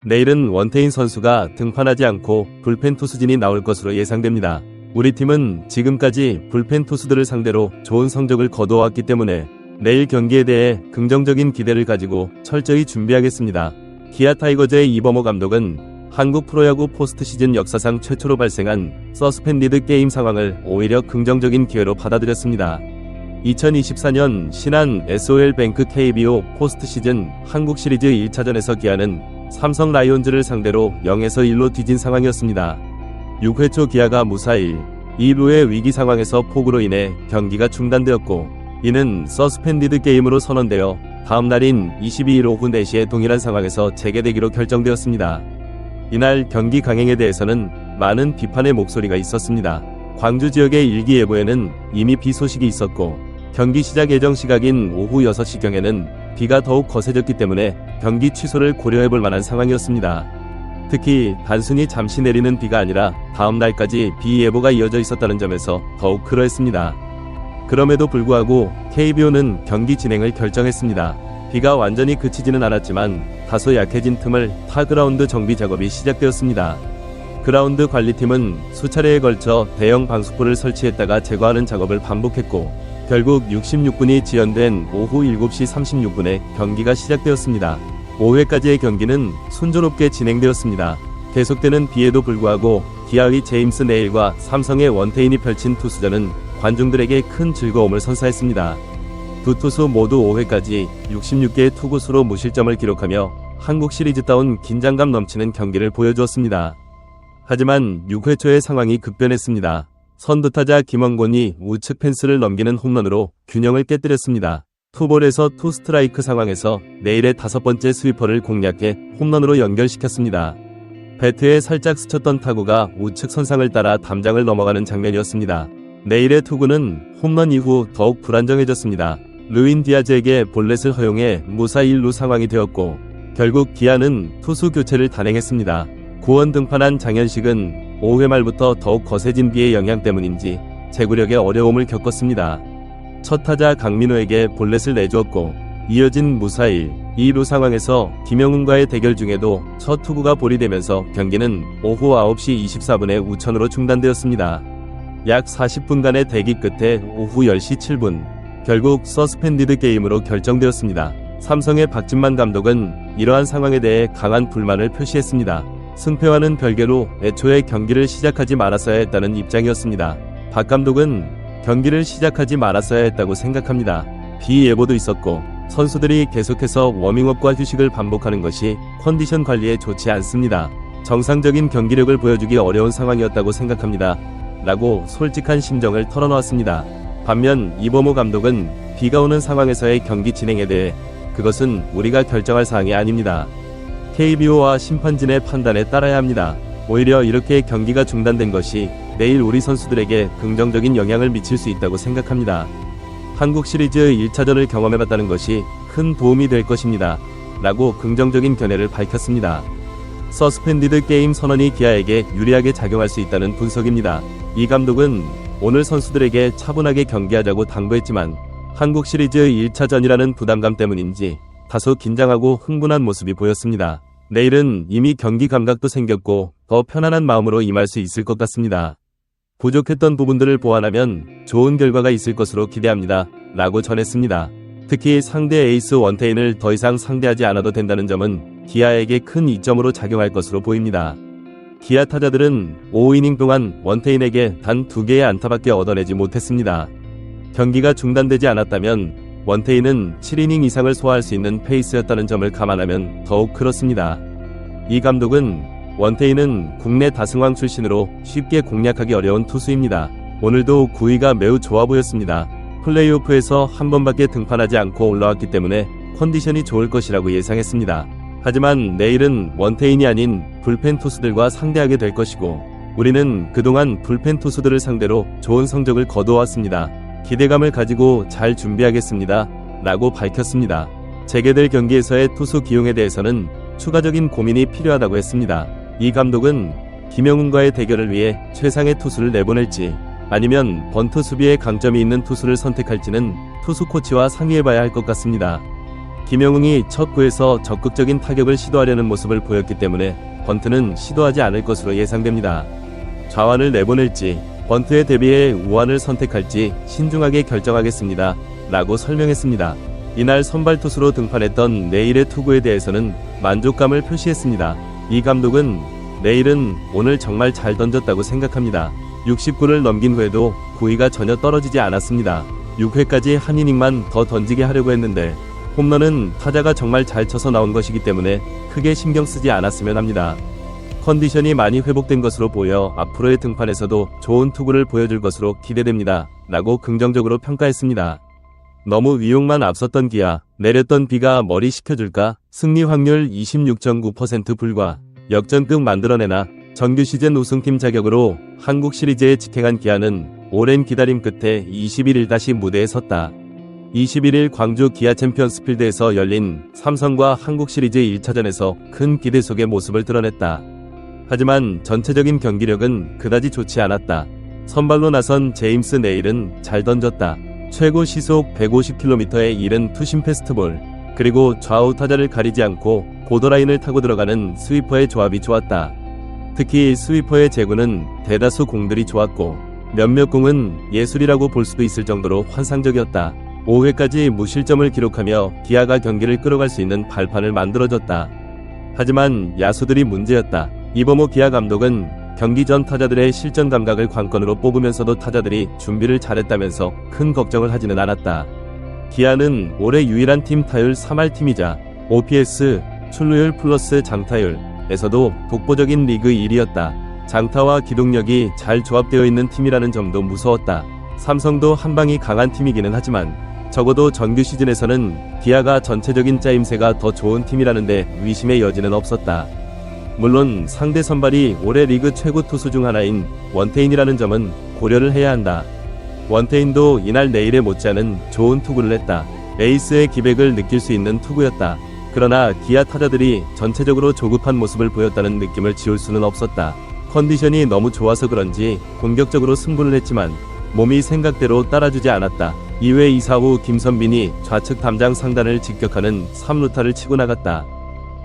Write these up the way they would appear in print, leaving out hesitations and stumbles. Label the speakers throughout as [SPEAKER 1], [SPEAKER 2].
[SPEAKER 1] 내일은 원태인 선수가 등판하지 않고 불펜 투수진이 나올 것으로 예상됩니다. 우리 팀은 지금까지 불펜 투수들을 상대로 좋은 성적을 거두어왔기 때문에 내일 경기에 대해 긍정적인 기대를 가지고 철저히 준비하겠습니다. 기아 타이거즈의 이범호 감독은 한국 프로야구 포스트 시즌 역사상 최초로 발생한 서스펜디드 게임 상황을 오히려 긍정적인 기회로 받아들였습니다. 2024년 신한 SOL뱅크 KBO 포스트 시즌 한국 시리즈 1차전에서 기아는 삼성 라이온즈를 상대로 0에서 1로 뒤진 상황이었습니다. 6회 초 기아가 무사히 2루의 위기 상황에서 폭우로 인해 경기가 중단되었고 이는 서스펜디드 게임으로 선언되어 다음 날인 22일 오후 4시에 동일한 상황에서 재개되기로 결정되었습니다. 이날 경기 강행에 대해서는 많은 비판의 목소리가 있었습니다. 광주 지역의 일기예보에는 이미 비 소식이 있었고 경기 시작 예정 시각인 오후 6시경에는 비가 더욱 거세졌기 때문에 경기 취소를 고려해볼 만한 상황이었습니다. 특히 단순히 잠시 내리는 비가 아니라 다음 날까지 비 예보가 이어져 있었다는 점에서 더욱 그러했습니다. 그럼에도 불구하고 KBO는 경기 진행을 결정했습니다. 비가 완전히 그치지는 않았지만 다소 약해진 틈을 타 그라운드 정비 작업이 시작되었습니다. 그라운드 관리팀은 수차례에 걸쳐 대형 방수포를 설치했다가 제거하는 작업을 반복했고 결국 66분이 지연된 오후 7시 36분에 경기가 시작되었습니다. 5회까지의 경기는 순조롭게 진행되었습니다. 계속되는 비에도 불구하고 기아의 제임스 네일과 삼성의 원태인이 펼친 투수전은 관중들에게 큰 즐거움을 선사했습니다. 두 투수 모두 5회까지 66개의 투구수로 무실점을 기록하며 한국 시리즈다운 긴장감 넘치는 경기를 보여주었습니다. 하지만 6회 초의 상황이 급변했습니다. 선두타자 김원곤이 우측 펜스를 넘기는 홈런으로 균형을 깨뜨렸습니다. 투볼에서 투 스트라이크 상황에서 네일의 5번째 스위퍼를 공략해 홈런으로 연결시켰습니다. 배트에 살짝 스쳤던 타구가 우측 선상을 따라 담장을 넘어가는 장면이었습니다. 네일의 투구는 홈런 이후 더욱 불안정해졌습니다. 루인 디아즈에게 볼넷을 허용해 무사 1루 상황이 되었고 결국 기아는 투수 교체를 단행했습니다. 구원 등판한 장현식은 5회 말부터 더욱 거세진 비의 영향 때문인지 제구력에 어려움을 겪었습니다. 첫 타자 강민호에게 볼넷을 내주었고 이어진 무사 1, 2루 상황에서 김영훈과의 대결 중에도 첫 투구가 볼이 되면서 경기는 오후 9시 24분에 우천으로 중단되었습니다. 약 40분간의 대기 끝에 오후 10시 7분 결국 서스펜디드 게임으로 결정되었습니다. 삼성의 박진만 감독은 이러한 상황에 대해 강한 불만을 표시했습니다. 승패와는 별개로 애초에 경기를 시작하지 말았어야 했다는 입장이었습니다. 박 감독은 경기를 시작하지 말았어야 했다고 생각합니다. 비 예보도 있었고 선수들이 계속해서 워밍업과 휴식을 반복하는 것이 컨디션 관리에 좋지 않습니다. 정상적인 경기력을 보여주기 어려운 상황이었다고 생각합니다. 라고 솔직한 심정을 털어놓았습니다. 반면 이범호 감독은 비가 오는 상황에서의 경기 진행에 대해 그것은 우리가 결정할 사항이 아닙니다. KBO와 심판진의 판단에 따라야 합니다. 오히려 이렇게 경기가 중단된 것이 내일 우리 선수들에게 긍정적인 영향을 미칠 수 있다고 생각합니다. 한국 시리즈 1차전을 경험해봤다는 것이 큰 도움이 될 것입니다. 라고 긍정적인 견해를 밝혔습니다. 서스펜디드 게임 선언이 기아에게 유리하게 작용할 수 있다는 분석입니다. 이 감독은 오늘 선수들에게 차분하게 경기하자고 당부했지만 한국 시리즈 1차전이라는 부담감 때문인지 다소 긴장하고 흥분한 모습이 보였습니다. 내일은 이미 경기 감각도 생겼고 더 편안한 마음으로 임할 수 있을 것 같습니다. 부족했던 부분들을 보완하면 좋은 결과가 있을 것으로 기대합니다. 라고 전했습니다. 특히 상대 에이스 원태인을 더 이상 상대하지 않아도 된다는 점은 기아에게 큰 이점으로 작용할 것으로 보입니다. 기아 타자들은 5이닝 동안 원태인에게 단 2개의 안타밖에 얻어내지 못했습니다. 경기가 중단되지 않았다면 원태인은 7이닝 이상을 소화할 수 있는 페이스였다는 점을 감안하면 더욱 그렇습니다. 이 감독은 원태인은 국내 다승왕 출신으로 쉽게 공략하기 어려운 투수입니다. 오늘도 구위가 매우 좋아 보였습니다. 플레이오프에서 한 번밖에 등판하지 않고 올라왔기 때문에 컨디션이 좋을 것이라고 예상했습니다. 하지만 내일은 원태인이 아닌 불펜 투수들과 상대하게 될 것이고 우리는 그동안 불펜 투수들을 상대로 좋은 성적을 거두어왔습니다. 기대감을 가지고 잘 준비하겠습니다. 라고 밝혔습니다. 재개될 경기에서의 투수 기용에 대해서는 추가적인 고민이 필요하다고 했습니다. 이 감독은 김영훈과의 대결을 위해 최상의 투수를 내보낼지 아니면 번트 수비에 강점이 있는 투수를 선택할지는 투수 코치와 상의해봐야 할 것 같습니다. 김영웅이 첫 구에서 적극적인 타격을 시도하려는 모습을 보였기 때문에 번트는 시도하지 않을 것으로 예상됩니다. 좌완을 내보낼지 번트에 대비해 우완을 선택할지 신중하게 결정하겠습니다. 라고 설명했습니다. 이날 선발 투수로 등판했던 내일의 투구에 대해서는 만족감을 표시했습니다. 이 감독은 내일은 오늘 정말 잘 던졌다고 생각합니다. 60구를 넘긴 후에도 구위가 전혀 떨어지지 않았습니다. 6회까지 한 이닝만 더 던지게 하려고 했는데 홈런은 타자가 정말 잘 쳐서 나온 것이기 때문에 크게 신경 쓰지 않았으면 합니다. 컨디션이 많이 회복된 것으로 보여 앞으로의 등판에서도 좋은 투구를 보여줄 것으로 기대됩니다. 라고 긍정적으로 평가했습니다. 너무 위용만 앞섰던 기아, 내렸던 비가 머리 식혀줄까? 승리 확률 26.9% 불과 역전극 만들어내나? 정규 시즌 우승팀 자격으로 한국 시리즈에 직행한 기아는 오랜 기다림 끝에 21일 다시 무대에 섰다. 21일 광주 기아 챔피언스필드에서 열린 삼성과 한국 시리즈 1차전에서 큰 기대 속의 모습을 드러냈다. 하지만 전체적인 경기력은 그다지 좋지 않았다. 선발로 나선 제임스 네일은 잘 던졌다. 최고 시속 150km에 이른 투심 패스트볼, 그리고 좌우 타자를 가리지 않고 보더라인을 타고 들어가는 스위퍼의 조합이 좋았다. 특히 스위퍼의 제구는 대다수 공들이 좋았고 몇몇 공은 예술이라고 볼 수도 있을 정도로 환상적이었다. 5회까지 무실점을 기록하며 기아가 경기를 끌어갈 수 있는 발판을 만들어줬다. 하지만 야수들이 문제였다. 이범호 기아 감독은 경기 전 타자들의 실전 감각을 관건으로 뽑으면서도 타자들이 준비를 잘했다면서 큰 걱정을 하지는 않았다. 기아는 올해 유일한 팀 타율 3할 팀이자 OPS, 출루율 플러스 장타율에서도 독보적인 리그 1위였다. 장타와 기동력이 잘 조합되어 있는 팀이라는 점도 무서웠다. 삼성도 한방이 강한 팀이기는 하지만 적어도 정규 시즌에서는 기아가 전체적인 짜임새가 더 좋은 팀이라는데 의심의 여지는 없었다. 물론 상대 선발이 올해 리그 최고 투수 중 하나인 원태인이라는 점은 고려를 해야 한다. 원태인도 이날 내일에 못지않은 좋은 투구를 했다. 에이스의 기백을 느낄 수 있는 투구였다. 그러나 기아 타자들이 전체적으로 조급한 모습을 보였다는 느낌을 지울 수는 없었다. 컨디션이 너무 좋아서 그런지 공격적으로 승부를 했지만 몸이 생각대로 따라주지 않았다. 2회 2사 후 김선빈이 좌측 담장 상단을 직격하는 3루타를 치고 나갔다.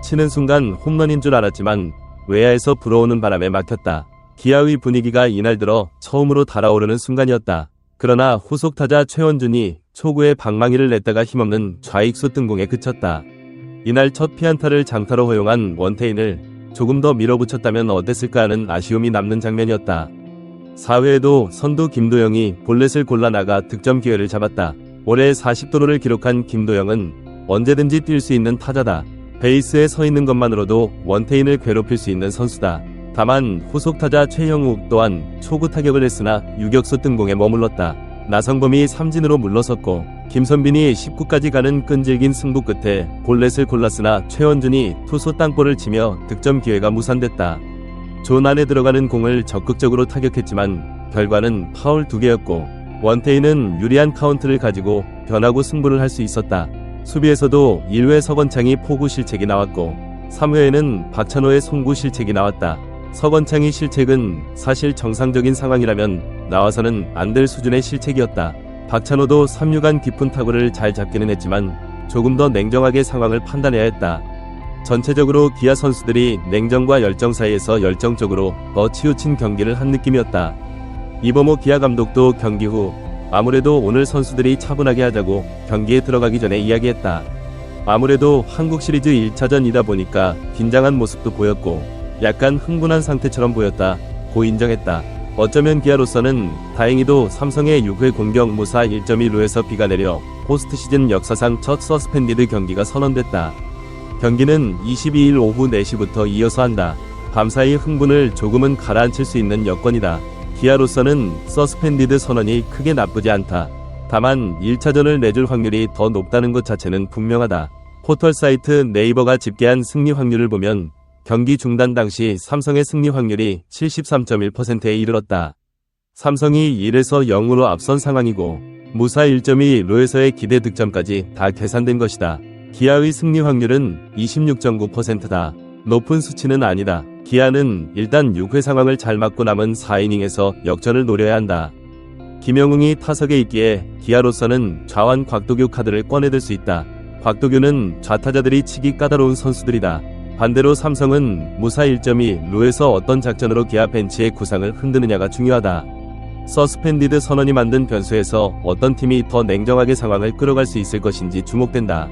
[SPEAKER 1] 치는 순간 홈런인 줄 알았지만 외야에서 불어오는 바람에 막혔다. 기아의 분위기가 이날 들어 처음으로 달아오르는 순간이었다. 그러나 후속 타자 최원준이 초구에 방망이를 냈다가 힘없는 좌익수 뜬공에 그쳤다. 이날 첫 피안타를 장타로 허용한 원태인을 조금 더 밀어붙였다면 어땠을까 하는 아쉬움이 남는 장면이었다. 4회에도 선두 김도영이 볼넷을 골라나가 득점 기회를 잡았다. 올해 40도루를 기록한 김도영은 언제든지 뛸 수 있는 타자다. 베이스에 서 있는 것만으로도 원태인을 괴롭힐 수 있는 선수다. 다만 후속 타자 최형욱 또한 초구 타격을 했으나 유격수 뜬공에 머물렀다. 나성범이 삼진으로 물러섰고 김선빈이 19까지 가는 끈질긴 승부 끝에 볼넷을 골랐으나 최원준이 투수 땅볼을 치며 득점 기회가 무산됐다. 존 안에 들어가는 공을 적극적으로 타격했지만 결과는 파울 2개였고 원태인은 유리한 카운트를 가지고 변하고 승부를 할 수 있었다. 수비에서도 1회 서건창이 포구 실책이 나왔고 3회에는 박찬호의 송구 실책이 나왔다. 서건창의 실책은 사실 정상적인 상황이라면 나와서는 안 될 수준의 실책이었다. 박찬호도 3루간 깊은 타구를 잘 잡기는 했지만 조금 더 냉정하게 상황을 판단해야 했다. 전체적으로 기아 선수들이 냉정과 열정 사이에서 열정적으로 더 치우친 경기를 한 느낌이었다. 이범호 기아 감독도 경기 후 아무래도 오늘 선수들이 차분하게 하자고 경기에 들어가기 전에 이야기했다. 아무래도 한국 시리즈 1차전이다 보니까 긴장한 모습도 보였고 약간 흥분한 상태처럼 보였다 고 인정했다. 어쩌면 기아로서는 다행히도 삼성의 6회 공격 무사 1.1루에서 비가 내려 포스트 시즌 역사상 첫 서스펜디드 경기가 선언됐다. 경기는 22일 오후 4시부터 이어서 한다. 밤사이 흥분을 조금은 가라앉힐 수 있는 여건이다. 기아로서는 서스펜디드 선언이 크게 나쁘지 않다. 다만 1차전을 내줄 확률이 더 높다는 것 자체는 분명하다. 포털 사이트 네이버가 집계한 승리 확률을 보면 경기 중단 당시 삼성의 승리 확률이 73.1%에 이르렀다. 삼성이 1에서 0으로 앞선 상황이고 무사 1.2루에서의 기대 득점까지 다 계산된 것이다. 기아의 승리 확률은 26.9%다. 높은 수치는 아니다. 기아는 일단 6회 상황을 잘 막고 남은 4이닝에서 역전을 노려야 한다. 김영웅이 타석에 있기에 기아로서는 좌완 곽도규 카드를 꺼내들 수 있다. 곽도규는 좌타자들이 치기 까다로운 선수들이다. 반대로 삼성은 무사 1.2 루에서 어떤 작전으로 기아 벤치의 구상을 흔드느냐가 중요하다. 서스펜디드 선언이 만든 변수에서 어떤 팀이 더 냉정하게 상황을 끌어갈 수 있을 것인지 주목된다.